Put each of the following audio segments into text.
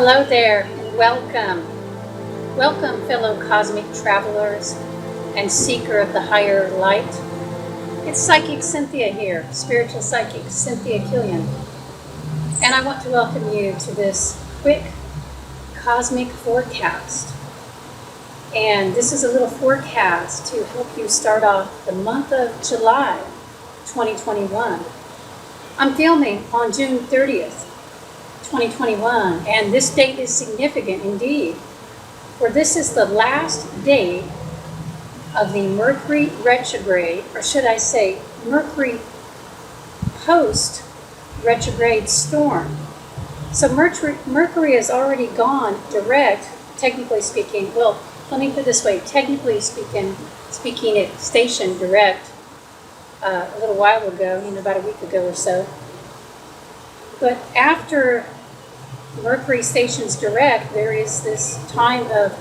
Hello there, and welcome. Welcome, fellow cosmic travelers and seeker of the higher light. It's Psychic Cynthia here, spiritual psychic Cynthia Killian. And I want to welcome you to this quick cosmic forecast. And this is a little forecast to help you start off the month of July 2021. I'm filming on June 30th. 2021, and this date is significant indeed, for this is the last day of the Mercury retrograde, or should I say Mercury post-retrograde storm. So Mercury has already gone direct, technically speaking. Well, let me put it this way, technically speaking it stationed direct a little while ago, about a week ago or so. But after Mercury stations direct, there is this time of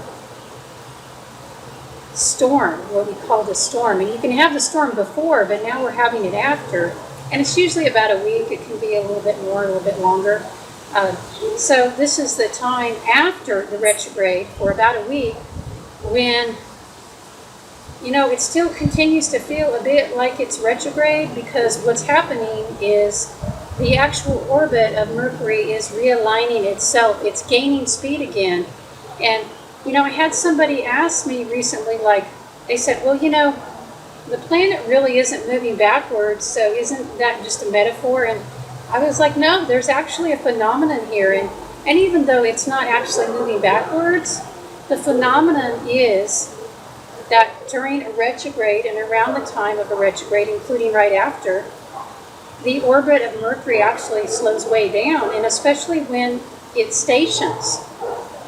storm, what we call the storm. And you can have the storm before, but now we're having it after. And it's usually about a week. It can be a little bit more, a little bit longer. So this is the time after the retrograde for about a week when, it still continues to feel a bit like it's retrograde, because what's happening is the actual orbit of Mercury is realigning itself. It's gaining speed again. And, I had somebody ask me recently, they said, well, the planet really isn't moving backwards, so isn't that just a metaphor? And I was like, no, there's actually a phenomenon here. And even though it's not actually moving backwards, the phenomenon is that during a retrograde and around the time of a retrograde, including right after, the orbit of Mercury actually slows way down, and especially when it stations.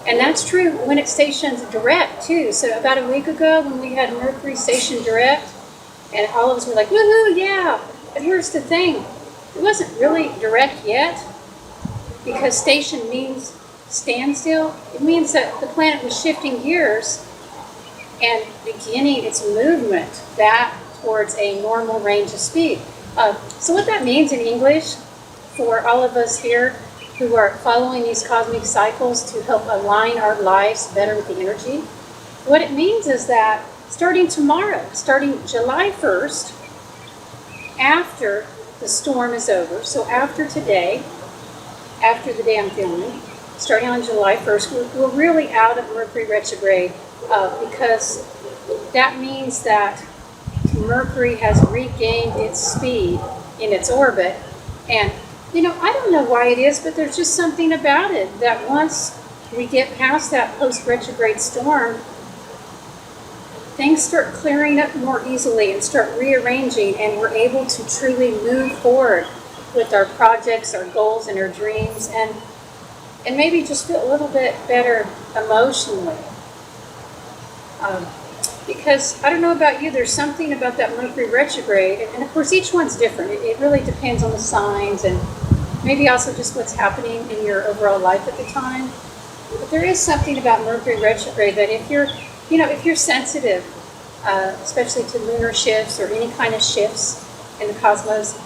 And that's true when it stations direct, too. So about a week ago when we had Mercury station direct, and all of us were like, woohoo, yeah. But here's the thing. It wasn't really direct yet, because station means standstill. It means that the planet was shifting gears and beginning its movement back towards a normal range of speed. So what that means in English for all of us here who are following these cosmic cycles to help align our lives better with the energy, what it means is that starting tomorrow, starting July 1st, after the storm is over, so after today, after the day I'm filming, starting on July 1st, we're really out of Mercury retrograde, because that means that Mercury has regained its speed in its orbit. And, I don't know why it is, but there's just something about it that once we get past that post-retrograde storm, things start clearing up more easily and start rearranging, and we're able to truly move forward with our projects, our goals, and our dreams, and maybe just feel a little bit better emotionally. Because, I don't know about you, there's something about that Mercury retrograde, and of course each one's different. It really depends on the signs, and maybe also just what's happening in your overall life at the time. But there is something about Mercury retrograde that if you're sensitive, especially to lunar shifts or any kind of shifts in the cosmos,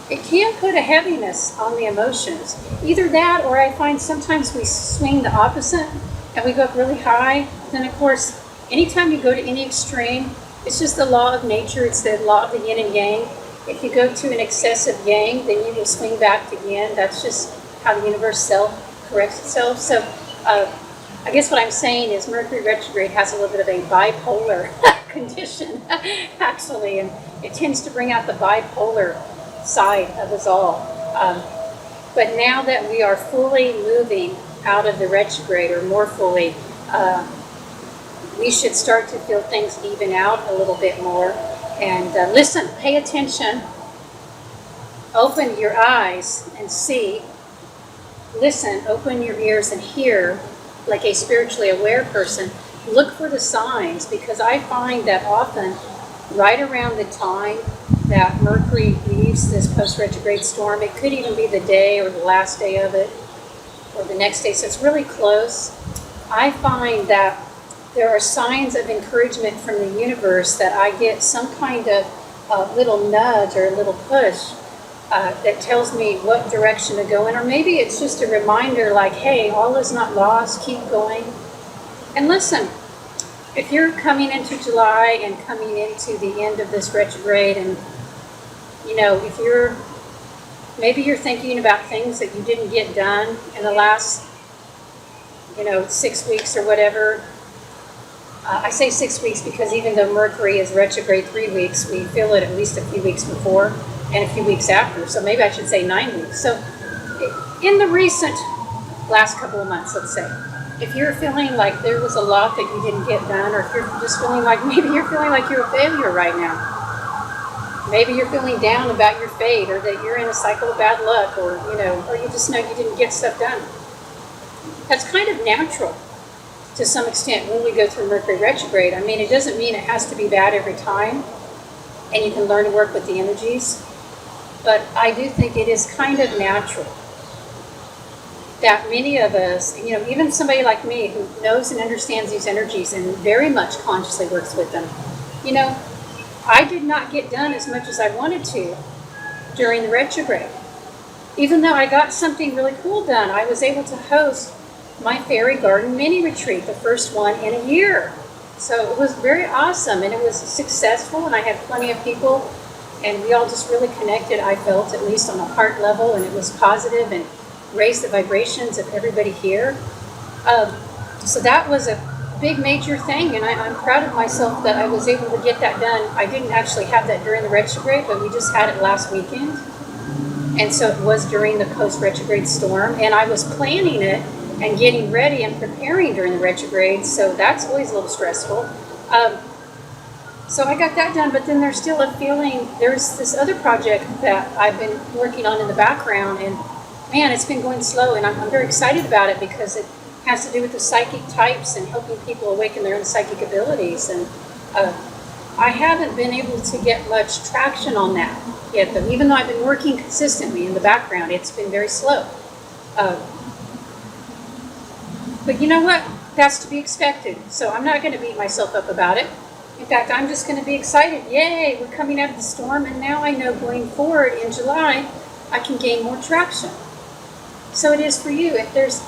it can put a heaviness on the emotions. Either that, or I find sometimes we swing the opposite, and we go up really high. Then, of course, anytime you go to any extreme, it's just the law of nature. It's the law of the yin and yang. If you go to an excessive yang, then you will swing back to yin. That's just how the universe self-corrects itself. So I guess what I'm saying is Mercury retrograde has a little bit of a bipolar condition, actually, and it tends to bring out the bipolar side of us all. But now that we are fully moving out of the retrograde, or more fully, we should start to feel things even out a little bit more. And listen, pay attention, open your eyes and see, listen, open your ears and hear like a spiritually aware person. Look for the signs, because I find that often right around the time that Mercury leaves this post-retrograde storm, it could even be the day or the last day of it or the next day, so it's really close. I find that there are signs of encouragement from the universe, that I get some kind of little nudge or a little push that tells me what direction to go in, or maybe it's just a reminder like, hey, all is not lost, keep going. And listen, if you're coming into July and coming into the end of this retrograde, and if maybe you're thinking about things that you didn't get done in the last 6 weeks or whatever. I say 6 weeks because even though Mercury is retrograde 3 weeks, we feel it at least a few weeks before and a few weeks after. So maybe I should say 9 weeks. So in the recent last couple of months, let's say, if you're feeling like there was a lot that you didn't get done, or if you're just feeling like maybe you're feeling like you're a failure right now, maybe you're feeling down about your fate, or that you're in a cycle of bad luck, or you just know you didn't get stuff done. That's kind of natural to some extent when we go through Mercury retrograde. I mean, it doesn't mean it has to be bad every time, and you can learn to work with the energies. But I do think it is kind of natural that many of us, even somebody like me who knows and understands these energies and very much consciously works with them, I did not get done as much as I wanted to during the retrograde. Even though I got something really cool done, I was able to host my fairy garden mini retreat, the first one in a year. So it was very awesome, and it was successful, and I had plenty of people, and we all just really connected, I felt, at least on a heart level, and it was positive and raised the vibrations of everybody here. So that was a big major thing, and I'm proud of myself that I was able to get that done. I didn't actually have that during the retrograde, but we just had it last weekend. And so it was during the post-retrograde storm, and I was planning it and getting ready and preparing during the retrograde, so that's always a little stressful. So I got that done, but then there's still a feeling, there's this other project that I've been working on in the background, and man, it's been going slow, and I'm very excited about it because it has to do with the psychic types and helping people awaken their own psychic abilities. And I haven't been able to get much traction on that yet, though. Even though I've been working consistently in the background, it's been very slow. But you know what? That's to be expected. So I'm not going to beat myself up about it. In fact, I'm just going to be excited. Yay, we're coming out of the storm, and now I know going forward in July, I can gain more traction. So it is for you. If there's,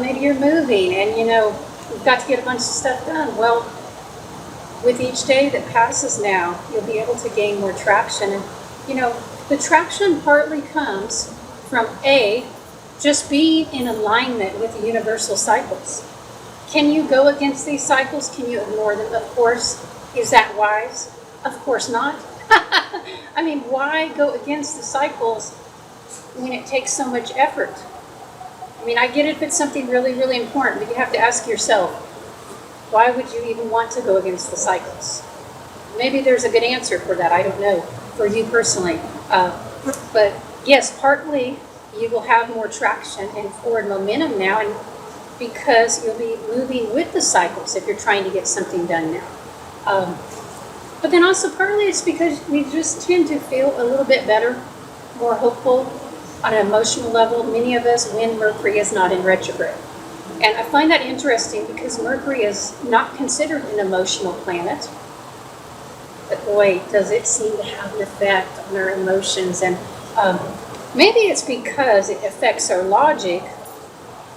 maybe you're moving and, you've got to get a bunch of stuff done. Well, with each day that passes now, you'll be able to gain more traction. And, the traction partly comes from just being in alignment with the universal cycles. Can you go against these cycles? Can you ignore them? Of course. Is that wise? Of course not. I mean, why go against the cycles when it takes so much effort? I mean, I get it if it's something really, really important, but you have to ask yourself, why would you even want to go against the cycles? Maybe there's a good answer for that. I don't know, for you personally. But yes, partly you will have more traction and forward momentum now, and because you'll be moving with the cycles if you're trying to get something done now. But then also partly it's because we just tend to feel a little bit better, more hopeful on an emotional level, many of us, when Mercury is not in retrograde. And I find that interesting because Mercury is not considered an emotional planet. But boy, does it seem to have an effect on our emotions. And maybe it's because it affects our logic,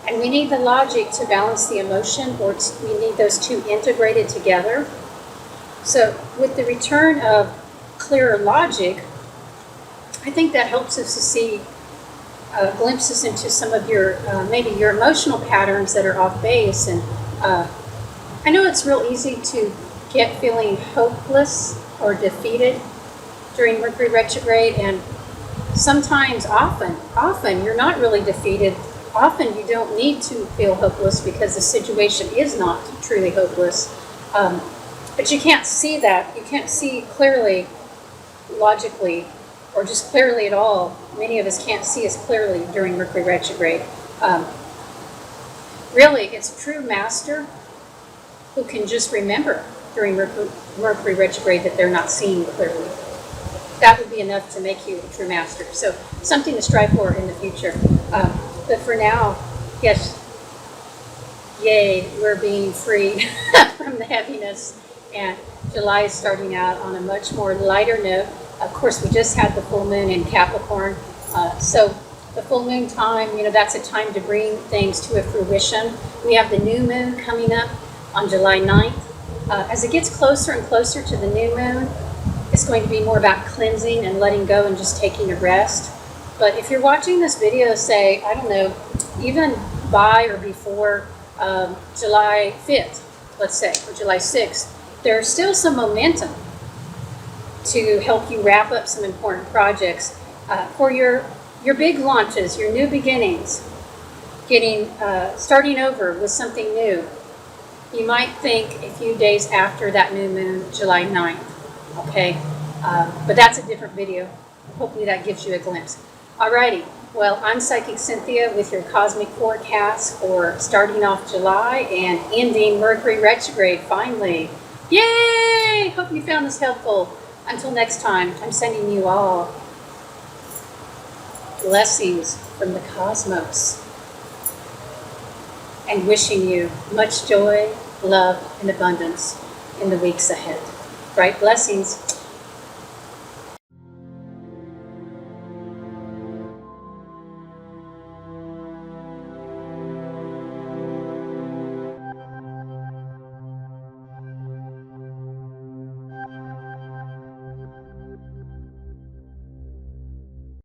and we need the logic to balance the emotion, or we need those two integrated together. So with the return of clearer logic, I think that helps us to see glimpses into some of your, maybe your emotional patterns that are off base. And I know it's real easy to get feeling hopeless or defeated during Mercury retrograde, and sometimes, often you're not really defeated. Often you don't need to feel hopeless because the situation is not truly hopeless. But you can't see that. You can't see clearly, logically, or just clearly at all. Many of us can't see as clearly during Mercury retrograde. Really, it's a true master who can just remember during Mercury retrograde that they're not seeing clearly. That would be enough to make you a true master. So something to strive for in the future. But for now, yes, yay, we're being freed from the heaviness. And July is starting out on a much more lighter note. Of course, we just had the full moon in Capricorn. So the full moon time, that's a time to bring things to a fruition. We have the new moon coming up on July 9th. As it gets closer and closer to the new moon, it's going to be more about cleansing and letting go and just taking a rest. But if you're watching this video, say, I don't know, even by or before July 5th, let's say, or July 6th, there's still some momentum to help you wrap up some important projects for your big launches, your new beginnings, starting over with something new. You might think a few days after that new moon, July 9th, okay? But that's a different video. Hopefully that gives you a glimpse. Alrighty, well, I'm Psychic Cynthia with your cosmic forecast for starting off July and ending Mercury retrograde finally. Yay! Hope you found this helpful. Until next time, I'm sending you all blessings from the cosmos and wishing you much joy, love, and abundance in the weeks ahead. Bright blessings.